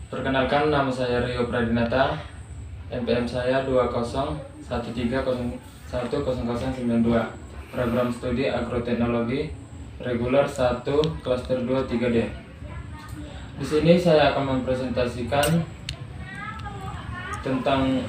Perkenalkan, nama saya Rio Pradinata, NPM saya 2013010092, program studi agroteknologi reguler 1 klaster 2 3D. Di sini saya akan mempresentasikan tentang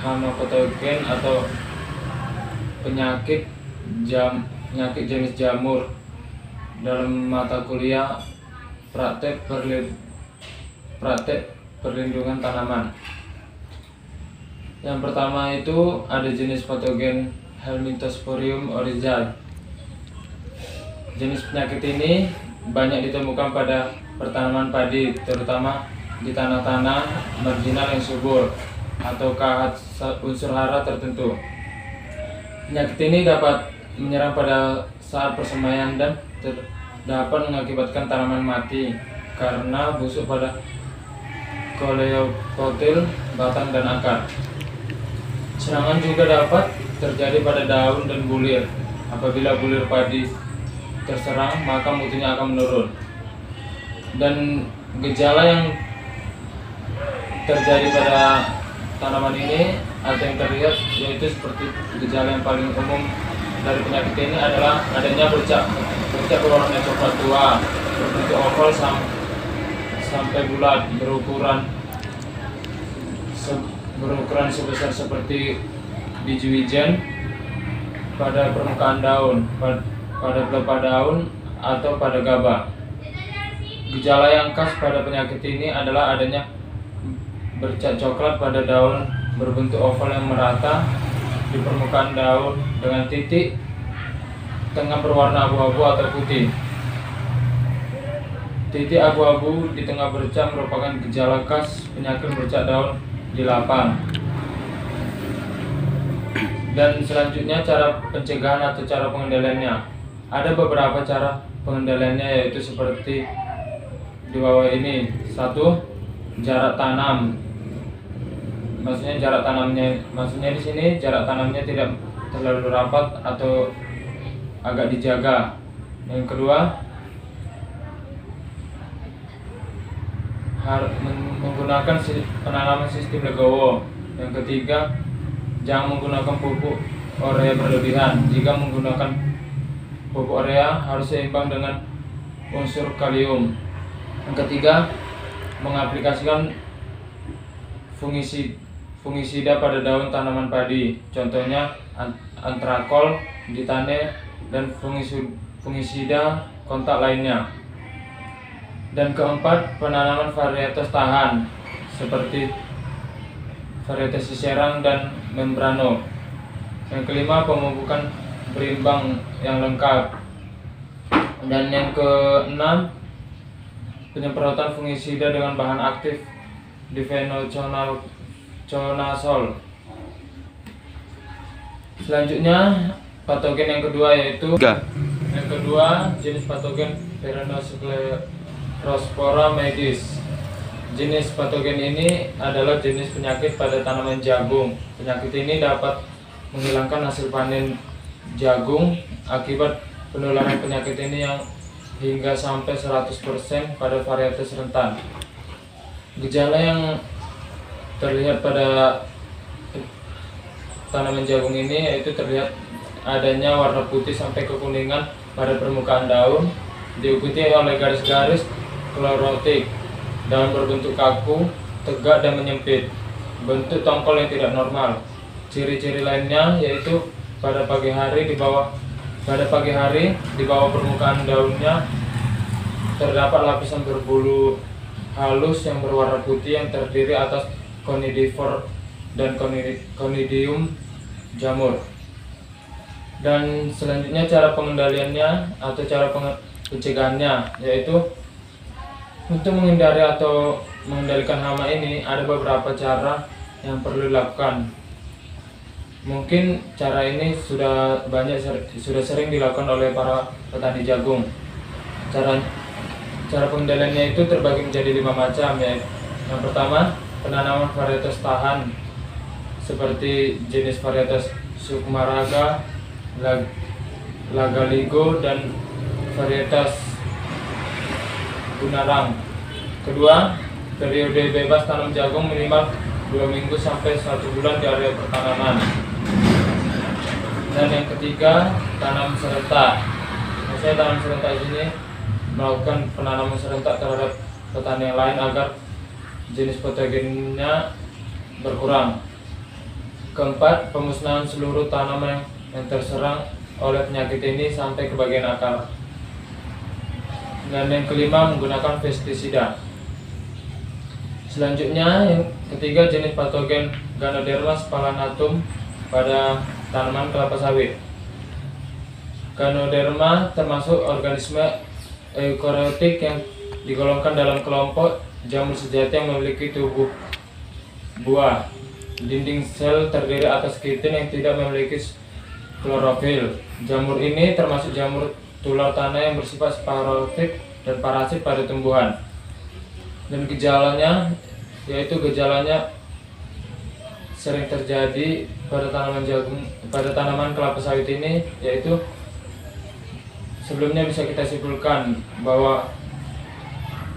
hama patogen atau penyakit jenis jamur dalam mata kuliah praktek perlindungan tanaman. Yang pertama itu ada jenis patogen Helminthosporium oryzae. Jenis penyakit ini banyak ditemukan pada pertanaman padi, terutama di tanah-tanah marginal yang subur atau kahat unsur hara tertentu. Penyakit ini dapat menyerang pada saat persemaian dan dapat mengakibatkan tanaman mati karena busuk pada koleokotil, batang dan akar. Serangan juga dapat terjadi pada daun dan bulir. Apabila bulir padi terserang, maka mutunya akan menurun. Dan gejala yang terjadi pada tanaman ini atau yang terlihat yaitu seperti gejala yang paling umum dari penyakit ini adalah adanya bercak berwarna coklat tua, berbentuk oval sampai bulat, berukuran sebesar seperti biji wijen pada permukaan daun, pada pelepah daun atau pada gabah. Gejala yang khas pada penyakit ini adalah adanya bercak coklat pada daun berbentuk oval yang merata di permukaan daun dengan titik tengah berwarna abu-abu atau putih. Titik abu-abu di tengah bercak merupakan gejala khas penyakit bercak daun di lapang. Dan selanjutnya cara pencegahan atau cara pengendaliannya. Ada beberapa cara pengendaliannya, yaitu seperti di bawah ini. 1. Jarak tanam. Maksudnya di sini jarak tanamnya tidak terlalu rapat atau agak dijaga. Yang kedua, menggunakan penanaman sistem legowo. Yang ketiga, jangan menggunakan pupuk urea berlebihan. Jika menggunakan pupuk urea harus seimbang dengan unsur kalium. Yang ketiga, mengaplikasikan fungisida pada daun tanaman padi, contohnya antrakol, ditane, dan fungisida kontak lainnya. Dan keempat, penanaman varietas tahan seperti varietas Cicerang dan Membrano. Yang kelima, pemupukan berimbang yang lengkap. Dan yang keenam, penyemprotan fungisida dengan bahan aktif difenoconazole. Selanjutnya, patogen yang kedua yaitu jenis patogen Peronospora medis. Jenis patogen ini adalah jenis penyakit pada tanaman jagung. Penyakit ini dapat menghilangkan hasil panen jagung akibat penularan penyakit ini yang hingga sampai 100% pada varietas rentan. Gejala yang terlihat pada tanaman jagung ini yaitu terlihat adanya warna putih sampai kekuningan pada permukaan daun, diikuti oleh garis-garis klorotik, daun berbentuk kaku, tegak dan menyempit, bentuk tongkol yang tidak normal. Ciri-ciri lainnya yaitu pada pagi hari di bawah permukaan daunnya terdapat lapisan berbulu halus yang berwarna putih yang terdiri atas conidivore dan conidium jamur. Dan selanjutnya cara pengendaliannya atau cara pencegahannya, yaitu untuk menghindari atau mengendalikan hama ini ada beberapa cara yang perlu dilakukan. Mungkin cara ini sudah sering dilakukan oleh para petani jagung. Cara pengendaliannya itu terbagi menjadi 5 macam, yaitu yang pertama, penanaman varietas tahan seperti jenis varietas Sukmaraga, Lagaligo, dan varietas Gunarang. Kedua, Periode bebas tanam jagung minimal 2 minggu sampai 1 bulan di area pertanaman. Dan yang ketiga, tanam serentak. Saya tanam serentak ini melakukan penanaman serentak terhadap petani yang lain agar jenis patogennya berkurang. Keempat, pemusnahan seluruh tanaman yang terserang oleh penyakit ini sampai ke bagian akar. Dan yang kelima, menggunakan pestisida. Selanjutnya, yang ketiga, jenis patogen Ganoderma spalanetum pada tanaman kelapa sawit. Ganoderma termasuk organisme eukariotik yang digolongkan dalam kelompok jamur sejati yang memiliki tubuh buah. Dinding sel terdiri atas kitin yang tidak memiliki klorofil. Jamur ini termasuk jamur tular tanah yang bersifat sporofit dan parasit pada tumbuhan. Dan gejalanya sering terjadi pada tanaman kelapa sawit ini, yaitu sebelumnya bisa kita simpulkan bahwa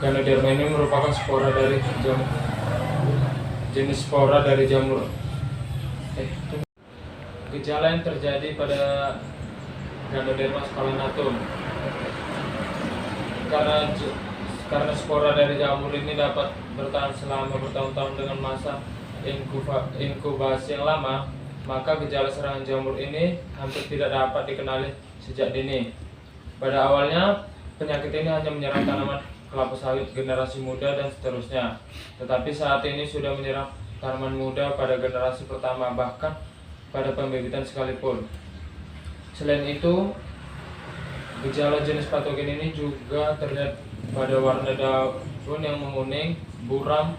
Ganoderma ini merupakan jenis spora dari jamur. Gejala yang terjadi pada Ganoderma spalanetum, karena spora dari jamur ini dapat bertahan selama bertahun-tahun dengan masa inkubasi yang lama, maka gejala serangan jamur ini hampir tidak dapat dikenali sejak dini. Pada awalnya, penyakit ini hanya menyerang tanaman kelapa sawit generasi muda dan seterusnya. Tetapi saat ini sudah menyerang tanaman muda pada generasi pertama, bahkan pada pembibitan sekalipun. Selain itu, gejala jenis patogen ini juga terlihat pada warna daun yang menguning, buram,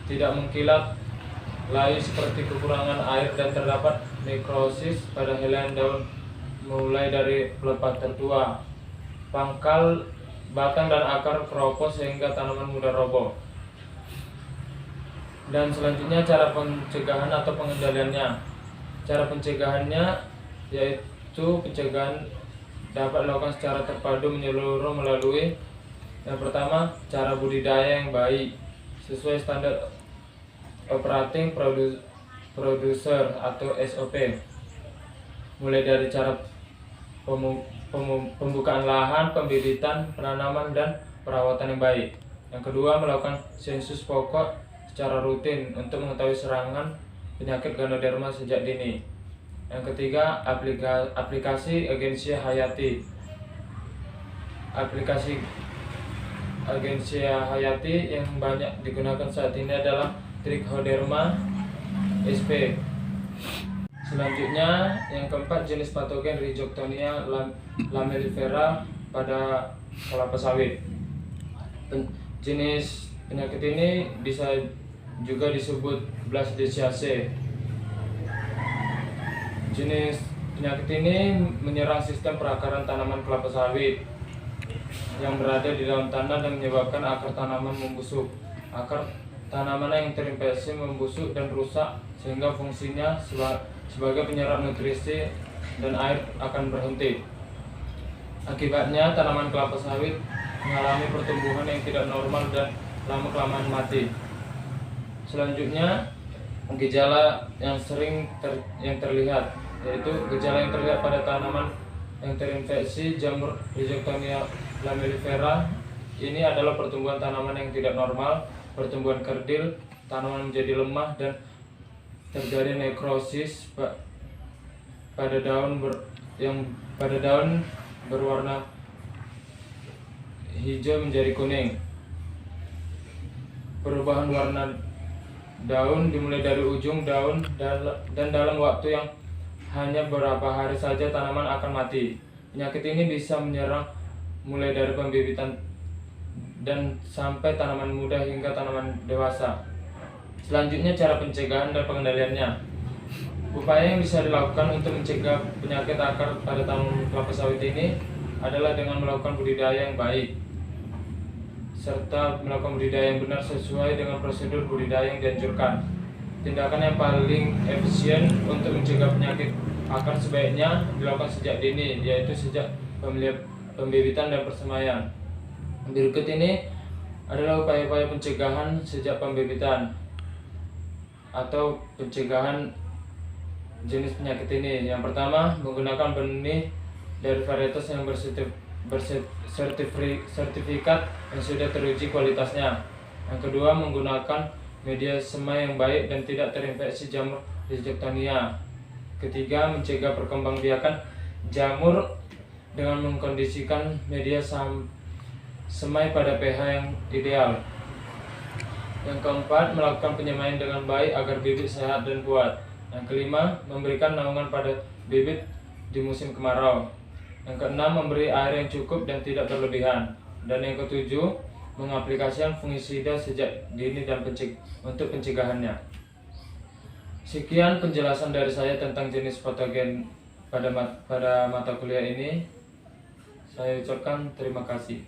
tidak mengkilat, layu seperti kekurangan air, dan terdapat nekrosis pada helaian daun mulai dari pelepah tertua, pangkal, batang, dan akar keropos sehingga tanaman mudah roboh. Dan selanjutnya cara pencegahan atau pengendaliannya. Cara pencegahannya yaitu pencegahan dapat dilakukan secara terpadu menyeluruh melalui yang pertama, cara budidaya yang baik sesuai standar operating producer atau SOP, mulai dari cara pembukaan lahan, pembibitan, penanaman, dan perawatan yang baik. Yang kedua, melakukan sensus pokok secara rutin untuk mengetahui serangan penyakit Ganoderma sejak dini. Yang ketiga, aplikasi agensia hayati. Aplikasi agensia hayati yang banyak digunakan saat ini adalah Trichoderma sp. Selanjutnya, yang keempat, jenis patogen Rhizoctonia lamellifera pada kelapa sawit. Jenis penyakit ini bisa juga disebut Blasdeciaceae. Jenis penyakit ini menyerang sistem perakaran tanaman kelapa sawit yang berada di dalam tanah dan menyebabkan akar tanaman membusuk. Akar tanaman yang terinfeksi membusuk dan rusak sehingga fungsinya sebagai penyerap nutrisi dan air akan berhenti. Akibatnya tanaman kelapa sawit mengalami pertumbuhan yang tidak normal dan lama-kelamaan mati. Selanjutnya, gejala yang terlihat, yaitu gejala yang terlihat pada tanaman yang terinfeksi jamur Rhizoctonia lamellifera. Ini adalah pertumbuhan tanaman yang tidak normal, pertumbuhan kerdil, tanaman menjadi lemah, dan terjadi nekrosis pada daun berwarna hijau menjadi kuning. Perubahan warna daun dimulai dari ujung daun dan dalam waktu yang hanya beberapa hari saja tanaman akan mati. Penyakit ini bisa menyerang mulai dari pembibitan dan sampai tanaman muda hingga tanaman dewasa. Selanjutnya, cara pencegahan dan pengendaliannya. Upaya yang bisa dilakukan untuk mencegah penyakit akar pada tanaman kelapa sawit ini adalah dengan melakukan budidaya yang baik, serta melakukan budidaya yang benar sesuai dengan prosedur budidaya yang dianjurkan. Tindakan yang paling efisien untuk mencegah penyakit akar sebaiknya dilakukan sejak dini, yaitu sejak pembibitan dan persemaian. Berikut ini adalah upaya-upaya pencegahan sejak pembibitan atau pencegahan jenis penyakit ini. Yang pertama, menggunakan benih dari varietas yang bersertifikat yang sudah teruji kualitasnya. Yang kedua, menggunakan media semai yang baik dan tidak terinfeksi jamur Rhizoctonia. Ketiga, mencegah perkembangbiakan jamur dengan mengkondisikan media semai pada pH yang ideal. Yang keempat, melakukan penyemaian dengan baik agar bibit sehat dan kuat. Yang kelima, memberikan naungan pada bibit di musim kemarau. Yang keenam, memberi air yang cukup dan tidak berlebihan. Dan yang ketujuh, mengaplikasikan fungisida sejak dini dan untuk pencegahannya. Sekian penjelasan dari saya tentang jenis patogen pada mata kuliah ini. Saya ucapkan terima kasih.